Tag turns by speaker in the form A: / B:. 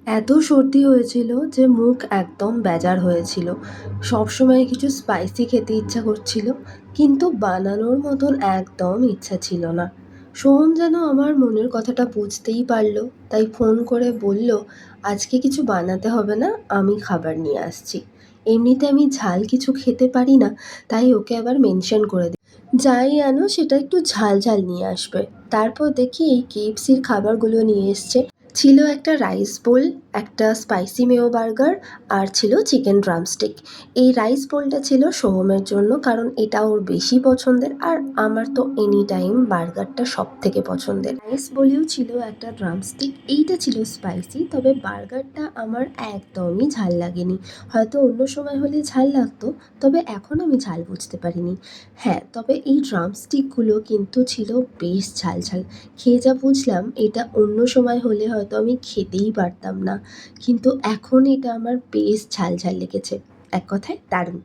A: এত সর্দি হয়েছিল যে মুখ একদম বেজার হয়েছিল। সবসময় কিছু স্পাইসি খেতে ইচ্ছা করছিল, কিন্তু বানানোর মতন একদম ইচ্ছা ছিল না। সোহম যেন আমার মনের কথাটা বুঝতেই পারল, তাই ফোন করে বলল, আজকে কিছু বানাতে হবে না, আমি খাবার নিয়ে আসছি। এমনিতে আমি ঝাল কিছু খেতে পারি না, তাই ওকে আবার মেনশন করে দিই, যাই আনো সেটা একটু ঝাল ঝাল নিয়ে আসবে। তারপর দেখি এই কেএফসির খাবারগুলো নিয়ে এসছে। ছিল একটা রাইস বোল, একটা স্পাইসি মেয়ো বার্গার, আর ছিল চিকেন ড্রামস্টিক। এই রাইস বোলটা ছিল সোহমের জন্য, কারণ এটা ওর বেশি পছন্দের, আর আমার তো এনি টাইম বার্গারটা সব থেকে পছন্দের। রাইস বোলেও ছিল একটা ড্রামস্টিক, এইটা ছিল স্পাইসি, তবে বার্গারটা আমার একদমই ঝাল লাগেনি। হয়তো অন্য সময় হলে ঝাল লাগতো, তবে এখন আমি ঝাল বুঝতে পারিনি। হ্যাঁ, তবে এই ড্রামস্টিকগুলো কিন্তু ছিল বেশ ঝাল ঝাল। খেয়ে যা বুঝলাম, এটা অন্য সময় হলে হয়তো আমি খেতেই পারতাম না, কিন্তু এখন এটা আমার বেশ ঝাল ঝাল লেগেছে। এক কথায় দারুণ।